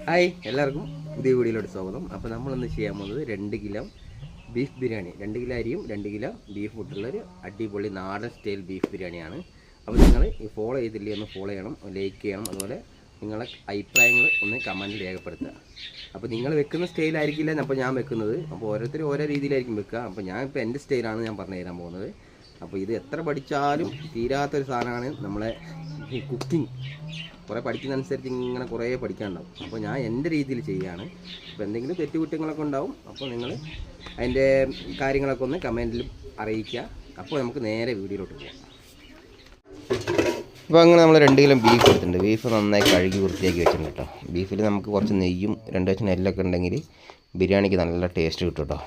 Hi എല്ലാവർക്കും പുതിയ വീഡിയോയിലോട്ട് സ്വാഗതം. അപ്പോൾ നമ്മളിന്ന് ചെയ്യാൻ പോകുന്നത് 2 കിലോ ബീഫ് ബിരിയാണി, 2 കിലോ അരിയും 2 കിലോ ബീഫ് ഇട്ടുള്ളൊരു അടിപൊളി നാടൻ സ്റ്റൈൽ ബീഫ് ബിരിയാണിയാണ്. അപ്പോൾ നിങ്ങൾ ഈ ഫോളോ ചെയ്തില്ലേ ഒന്ന് ഫോളോ ചെയ്യണം, ലൈക്ക് ചെയ്യണം, അതുപോലെ നിങ്ങളെ അഭിപ്രായങ്ങൾ ഒന്ന് കമൻറ്റിൽ രേഖപ്പെടുത്തുക. അപ്പോൾ നിങ്ങൾ വെക്കുന്ന സ്റ്റൈലായിരിക്കില്ല അപ്പോൾ ഞാൻ വെക്കുന്നത്, അപ്പോൾ ഓരോരുത്തരും ഓരോ രീതിയിലായിരിക്കും വെക്കുക. അപ്പോൾ ഞാൻ ഇപ്പോൾ എൻ്റെ സ്റ്റൈലാണ് ഞാൻ പറഞ്ഞു തരാൻ പോകുന്നത്. അപ്പോൾ ഇത് എത്ര പഠിച്ചാലും തീരാത്തൊരു സാധനമാണ് നമ്മളെ ഈ കുക്കിംഗ്. കുറേ പഠിക്കുന്നതനുസരിച്ച് ഇങ്ങനെ കുറേ പഠിക്കാനുണ്ടാവും. അപ്പോൾ ഞാൻ എൻ്റെ രീതിയിൽ ചെയ്യുകയാണ്. അപ്പോൾ എന്തെങ്കിലും തെറ്റുകുറ്റങ്ങളൊക്കെ ഉണ്ടാവും, അപ്പോൾ നിങ്ങൾ അതിൻ്റെ കാര്യങ്ങളൊക്കെ ഒന്ന് കമൻറ്റിൽ അറിയിക്കുക. അപ്പോൾ നമുക്ക് നേരെ വീഡിയോയിലോട്ട് പോകാം. അപ്പോൾ അങ്ങനെ നമ്മൾ 2 കിലോ ബീഫ് എടുത്തിട്ടുണ്ട്. ബീഫ് നന്നായി കഴുകി വൃത്തിയാക്കി വെച്ചിട്ടുണ്ട് കേട്ടോ. ബീഫിൽ നമുക്ക് കുറച്ച് നെയ്യും 2 കഷ്ണം എല്ലൊക്കെ ഉണ്ടെങ്കിൽ ബിരിയാണിക്ക് നല്ല ടേസ്റ്റ് കിട്ടും കേട്ടോ.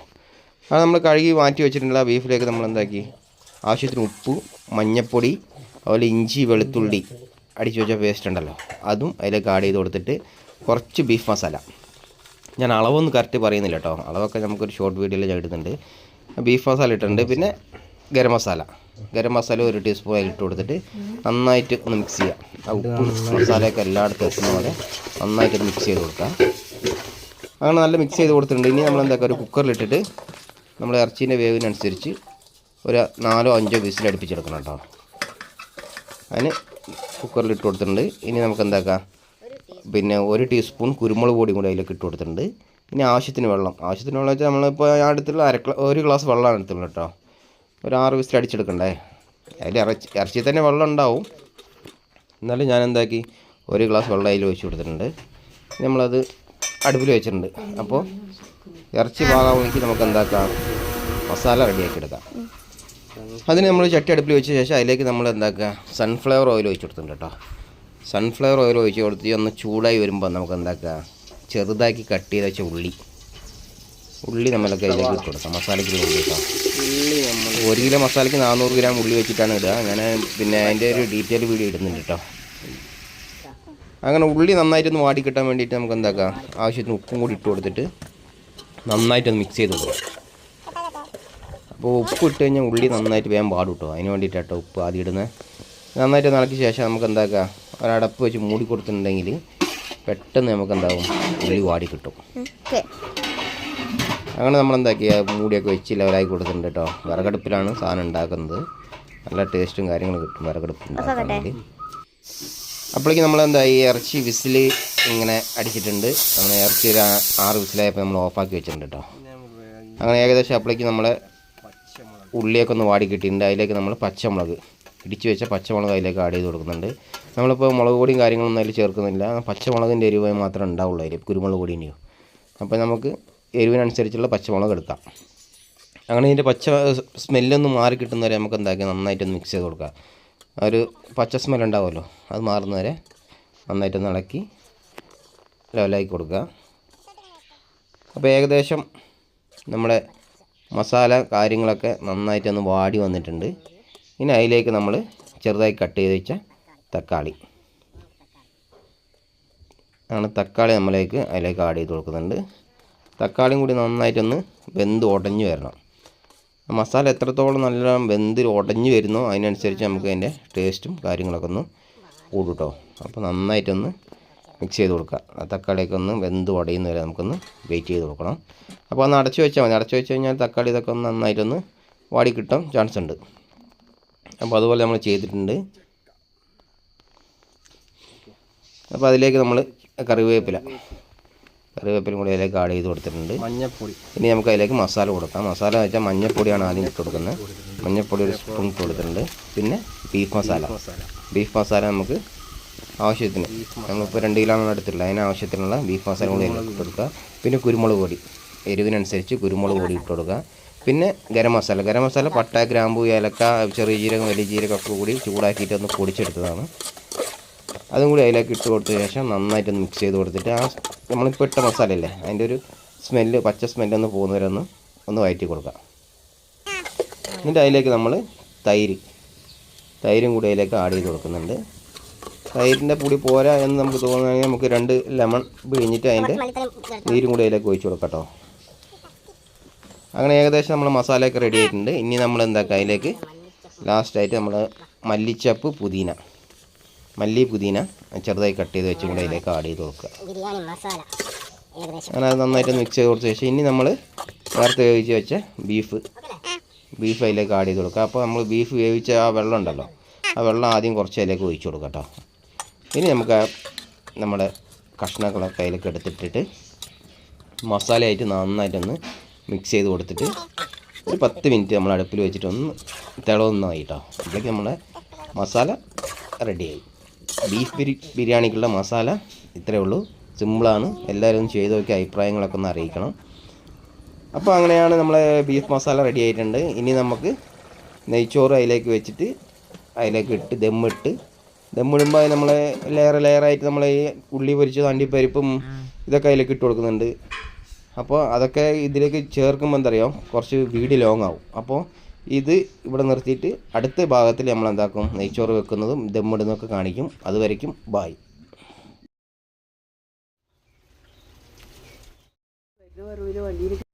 അത് നമ്മൾ കഴുകി മാറ്റി വെച്ചിട്ടുള്ള ബീഫിലേക്ക് നമ്മൾ എന്താക്കി, ആവശ്യത്തിന് ഉപ്പ്, മഞ്ഞൾപ്പൊടി, അതുപോലെ ഇഞ്ചി വെളുത്തുള്ളി അടിച്ചു വെച്ച പേസ്റ്റ് ഉണ്ടല്ലോ അതും അതിലേക്ക് ആഡ് ചെയ്ത് കൊടുത്തിട്ട് കുറച്ച് ബീഫ് മസാല. ഞാൻ അളവൊന്നും കറക്റ്റ് പറയുന്നില്ല കേട്ടോ, അളവൊക്കെ നമുക്കൊരു ഷോർട്ട് വീഡിയോയിൽ ഞാൻ ഇടുന്നുണ്ട്. ബീഫ് മസാല ഇട്ടിട്ടുണ്ട്. പിന്നെ ഗരം മസാല 1 ടീസ്പൂൺ ഇട്ട് കൊടുത്തിട്ട് നന്നായിട്ട് ഒന്ന് മിക്സ് ചെയ്യുക. ആ ഉപ്പ് മസാലയൊക്കെ എല്ലായിടത്തും എത്തുന്ന പോലെ നന്നായിട്ട് മിക്സ് ചെയ്ത് കൊടുക്കുക. അങ്ങനെ നല്ല മിക്സ് ചെയ്ത് കൊടുത്തിട്ടുണ്ട്. ഇനി നമ്മൾ എന്താക്കുക, ഒരു കുക്കറിലിട്ടിട്ട് നമ്മൾ ഇറച്ചീൻ്റെ വേവിനനുസരിച്ച് ഒരു 4-5 വിസിൽ അടുപ്പിച്ചെടുക്കണം കേട്ടോ. അതിന് കുക്കറിലിട്ട് കൊടുത്തിട്ടുണ്ട്. ഇനി നമുക്ക് എന്താക്കാം, പിന്നെ 1 ടീസ്പൂൺ കുരുമുളക് പൊടിയും കൂടി അതിലേക്ക് ഇട്ട് കൊടുത്തിട്ടുണ്ട്. ഇനി ആവശ്യത്തിന് വെള്ളം വെച്ചാൽ നമ്മളിപ്പോൾ അടുത്തുള്ള 1 ഗ്ലാസ് വെള്ളമാണ് എടുത്തുള്ളത് കേട്ടോ. ഒരു 6 വിസിൽ അടിച്ചെടുക്കണ്ടേ. അതിൽ ഇറച്ചി തന്നെ വെള്ളം ഉണ്ടാവും, എന്നാലും ഞാൻ എന്താക്കി 1 ഗ്ലാസ് വെള്ളം അതിൽ ഒഴിച്ച് കൊടുത്തിട്ടുണ്ട്. നമ്മളത് അടുപ്പിൽ വെച്ചിട്ടുണ്ട്. അപ്പോൾ ഇറച്ചി പാകാമെങ്കിൽ നമുക്ക് എന്താക്കാം, മസാല റെഡിയാക്കി എടുക്കാം. അതിന് നമ്മൾ ചട്ടി അടുപ്പിൽ വെച്ച ശേഷം അതിലേക്ക് നമ്മൾ എന്താക്കുക, സൺഫ്ലവർ ഓയിൽ ഒഴിച്ച് കൊടുത്തിട്ടുണ്ട് കേട്ടോ. സൺഫ്ലവർ ഓയിൽ ഒഴിച്ച് കൊടുത്ത് ഒന്ന് ചൂടായി വരുമ്പോൾ നമുക്ക് എന്താക്കുക, ചെറുതാക്കി കട്ട് ചെയ്ത് വെച്ച ഉള്ളി നമ്മളൊക്കെ അതിലേക്ക് ഇട്ട് കൊടുക്കാം. മസാലയ്ക്ക് ഉള്ളി കേട്ടോ. 1 കിലോ മസാലയ്ക്ക് 400 ഗ്രാം ഉള്ളി വെച്ചിട്ടാണ് ഇടുക. ഞാൻ പിന്നെ അതിൻ്റെ ഒരു ഡീറ്റെയിൽ വീഡിയോ ഇടുന്നുണ്ട് കേട്ടോ. അങ്ങനെ ഉള്ളി നന്നായിട്ടൊന്ന് വാടി കിട്ടാൻ വേണ്ടിയിട്ട് നമുക്ക് എന്താക്കാം, ആവശ്യത്തിന് ഉപ്പും കൂടി ഇട്ട് കൊടുത്തിട്ട് നന്നായിട്ടൊന്ന് മിക്സ് ചെയ്ത് കൊടുക്കുക. അപ്പോൾ ഉപ്പ് ഇട്ട് കഴിഞ്ഞാൽ ഉള്ളി നന്നായിട്ട് വേഗം പാടും കേട്ടോ. അതിന് വേണ്ടിയിട്ടാട്ടോ ഉപ്പ് ആദ്യം ഇടുന്നത്. നന്നായിട്ട് ഇളക്കിയ ശേഷം നമുക്ക് എന്താക്കുക, ഒരടപ്പ് വെച്ച് മൂടി കൊടുത്തിട്ടുണ്ടെങ്കിൽ പെട്ടെന്ന് നമുക്ക് എന്താകും, ഉള്ളി വാടി കിട്ടും. അങ്ങനെ നമ്മളെന്താക്കിയ മൂടിയൊക്കെ വെച്ച് ലെവലാക്കി കൊടുത്തിട്ടുണ്ട് കേട്ടോ. വിറകടുപ്പിലാണ് സാധനം ഉണ്ടാക്കുന്നത്. നല്ല ടേസ്റ്റും കാര്യങ്ങളും കിട്ടും വിറകടുപ്പ് ഉണ്ടാക്കുകയാണെങ്കിൽ. അപ്പോഴേക്കും നമ്മളെന്തായി, ഇറച്ചി വിസിൽ ഇങ്ങനെ അടിച്ചിട്ടുണ്ട്. നമ്മൾ ഇറച്ചി ഒരു 6 വിസിലായപ്പോൾ നമ്മൾ ഓഫാക്കി വെച്ചിട്ടുണ്ട് കേട്ടോ. അങ്ങനെ ഏകദേശം അപ്പോഴേക്കും നമ്മളെ ഉള്ളിയൊക്കെ ഒന്ന് വാടി കിട്ടിയിട്ടുണ്ട്. അതിലേക്ക് നമ്മൾ പച്ചമുളക് ഇടിച്ച് വെച്ച പച്ചമുളക് അതിലേക്ക് ആഡ് ചെയ്ത് കൊടുക്കുന്നുണ്ട്. നമ്മളിപ്പോൾ മുളക് പൊടിയും കാര്യങ്ങളൊന്നും അതിൽ ചേർക്കുന്നില്ല. പച്ചമുളകിൻ്റെ എരിവ് മാത്രമേ ഉണ്ടാവുള്ളൂ അതിൽ, കുരുമുളക് പൊടിയോ. അപ്പോൾ നമുക്ക് എരിവിനനുസരിച്ചുള്ള പച്ചമുളക് എടുക്കാം. അങ്ങനെ ഇതിൻ്റെ പച്ച സ്മെല്ലൊന്ന് മാറി കിട്ടുന്നവരെ നമുക്ക് എന്താക്കി നന്നായിട്ടൊന്ന് മിക്സ് ചെയ്ത് കൊടുക്കാം. ഒരു പച്ച സ്മെൽ ഉണ്ടാവുമല്ലോ, അത് മാറുന്നവരെ നന്നായിട്ടൊന്ന് ഇളക്കി ലെവലാക്കി കൊടുക്കുക. അപ്പോൾ ഏകദേശം നമ്മുടെ മസാല കാര്യങ്ങളൊക്കെ നന്നായിട്ടൊന്ന് വാടി വന്നിട്ടുണ്ട്. ഇനി അതിലേക്ക് നമ്മൾ ചെറുതായി കട്ട് ചെയ്ത് വെച്ച തക്കാളി അതിലേക്ക് ആഡ് ചെയ്ത് കൊടുക്കുന്നുണ്ട്. തക്കാളിയും കൂടി നന്നായിട്ടൊന്ന് വെന്ത് ഉടഞ്ഞു വരണം. മസാല എത്രത്തോളം നല്ല വെന്ത് ഉടഞ്ഞു വരുന്നോ അതിനനുസരിച്ച് നമുക്ക് അതിൻ്റെ ടേസ്റ്റും കാര്യങ്ങളൊക്കെ ഒന്ന് കൂടും കേട്ടോ. അപ്പോൾ നന്നായിട്ടൊന്ന് മിക്സ് ചെയ്ത് കൊടുക്കുക. ആ തക്കാളിയൊക്കെ ഒന്ന് വെന്ത് ഉടയുന്ന വരെ നമുക്കൊന്ന് വെയിറ്റ് ചെയ്ത് കൊടുക്കണം. അപ്പോൾ ഒന്ന് അടച്ചു വെച്ചാൽ മതി. അടച്ചു വെച്ച് കഴിഞ്ഞാൽ തക്കാളി ഇതൊക്കെ ഒന്ന് നന്നായിട്ടൊന്ന് വാടി കിട്ടാൻ ചാൻസ് ഉണ്ട്. അപ്പോൾ അതുപോലെ നമ്മൾ ചെയ്തിട്ടുണ്ട്. അപ്പോൾ അതിലേക്ക് നമ്മൾ കറിവേപ്പിലും കൂടി അതിലേക്ക് ആഡ് ചെയ്ത് കൊടുത്തിട്ടുണ്ട്. മഞ്ഞൾപ്പൊടി. ഇനി നമുക്ക് അതിലേക്ക് മസാല കൊടുക്കാം. മസാല എന്ന് വെച്ചാൽ മഞ്ഞൾപ്പൊടിയാണ് ആദ്യം ഇട്ട് കൊടുക്കുന്നത്. മഞ്ഞൾപ്പൊടി 1 സ്പൂൺ ഇട്ട് കൊടുത്തിട്ടുണ്ട്. പിന്നെ ബീഫ് മസാല നമുക്ക് ആവശ്യത്തിന്, നമ്മളിപ്പോൾ 2 കിലോ എടുത്തിട്ടില്ല, അതിന് ആവശ്യത്തിനുള്ള ബീഫ് മസാല കൂടി ഇട്ട് കൊടുക്കുക. പിന്നെ കുരുമുളക് പൊടി, എരിവിനനുസരിച്ച് കുരുമുളക് പൊടി ഇട്ട് കൊടുക്കുക. പിന്നെ ഗരം മസാല പട്ട, ഗ്രാമ്പൂ, ഏലക്ക, ചെറിയ ജീരകം, വലിയ ജീരകമൊക്കെ കൂടി ചൂടാക്കിയിട്ട് ഒന്ന് പൊടിച്ചെടുത്തതാണ്. അതും കൂടി അതിലേക്ക് ഇട്ട് കൊടുത്ത ശേഷം നന്നായിട്ടൊന്ന് മിക്സ് ചെയ്ത് കൊടുത്തിട്ട് ആ നമ്മളിപ്പോൾ ഇട്ട മസാലയില്ലേ അതിൻ്റെ ഒരു സ്മെല്ല്, പച്ച സ്മെല്ലൊന്ന് പോകുന്നവരെ ഒന്ന് വഴറ്റി കൊടുക്കുക. എന്നിട്ട് അതിലേക്ക് നമ്മൾ തൈരും കൂടി അതിലേക്ക് ആഡ് ചെയ്ത് കൊടുക്കുന്നുണ്ട്. തൈരിൻ്റെ പൊടി പോരാ എന്ന് നമുക്ക് തോന്നുകയാണെങ്കിൽ നമുക്ക് 2 ലെമൺ പിഴിഞ്ഞിട്ട് അതിൻ്റെ നീരും കൂടി അതിലേക്ക് ഒഴിച്ച് കൊടുക്കാം കേട്ടോ. അങ്ങനെ ഏകദേശം നമ്മൾ മസാലയൊക്കെ റെഡി ആയിട്ടുണ്ട്. ഇനി നമ്മൾ എന്താക്കുക, അതിലേക്ക് ലാസ്റ്റായിട്ട് നമ്മൾ മല്ലിച്ചപ്പ്, പുതിന മല്ലി പുതിന ചെറുതായി കട്ട് ചെയ്ത് വെച്ചും കൂടെ അതിലേക്ക് ആഡ് ചെയ്ത് കൊടുക്കുക. ബിരിയാണി മസാല അങ്ങനെ അത് നന്നായിട്ട് മിക്സ് ചെയ്ത് കൊടുത്ത ശേഷം ഇനി നമ്മൾ നേരത്തെ വേവിച്ച് വെച്ച ബീഫ് അതിലേക്ക് ആഡ് ചെയ്ത് കൊടുക്കുക. അപ്പോൾ നമ്മൾ ബീഫ് വേവിച്ച ആ വെള്ളം ഉണ്ടല്ലോ, ആ വെള്ളം ആദ്യം കുറച്ച് അതിലേക്ക് ഒഴിച്ച് കൊടുക്കുക കേട്ടോ. ഇനി നമുക്ക് നമ്മുടെ കഷ്ണങ്ങളൊക്കെ അതിലേക്ക് എടുത്തിട്ടിട്ട് മസാലയായിട്ട് നന്നായിട്ടൊന്ന് മിക്സ് ചെയ്ത് കൊടുത്തിട്ട് ഒരു 10 മിനിറ്റ് നമ്മൾ അടുപ്പിൽ വെച്ചിട്ടൊന്ന് തിളവൊന്നായി കേട്ടോ. ഇതിലേക്ക് നമ്മുടെ മസാല റെഡിയായി. ബീഫ് ബിരിയാണിക്കുള്ള മസാല ഇത്രയേ ഉള്ളൂ. സിമ്പിളാണ്. എല്ലാവരും ഒന്ന് ചെയ്ത് നോക്കി അഭിപ്രായങ്ങളൊക്കെ ഒന്ന് അറിയിക്കണം. അപ്പോൾ അങ്ങനെയാണ് നമ്മളെ ബീഫ് മസാല റെഡി ആയിട്ടുണ്ട്. ഇനി നമുക്ക് നെയ്ച്ചോറ് അതിലേക്ക് വെച്ചിട്ട് അതിലേക്ക് ഇട്ട് ദമ്മിടുമ്പോൾ നമ്മൾ ലെയറായിട്ട് നമ്മൾ ഈ ഉള്ളി പൊരിച്ചത് അണ്ടിപ്പരിപ്പും ഇതൊക്കെ അതിലേക്ക് ഇട്ട് കൊടുക്കുന്നുണ്ട്. അപ്പോൾ അതൊക്കെ ഇതിലേക്ക് ചേർക്കുമ്പോൾ എന്താ പറയുക, കുറച്ച് വീഡിയോ ലോങ് ആവും. അപ്പോൾ ഇത് ഇവിടെ നിർത്തിയിട്ട് അടുത്ത ഭാഗത്തിൽ നമ്മൾ എന്താക്കും, നെയ്ച്ചോറ് വെക്കുന്നതും ദമ്മിടുന്നതൊക്കെ കാണിക്കും. അതുവരയ്ക്കും ബായ്. വണ്ടിയിൽ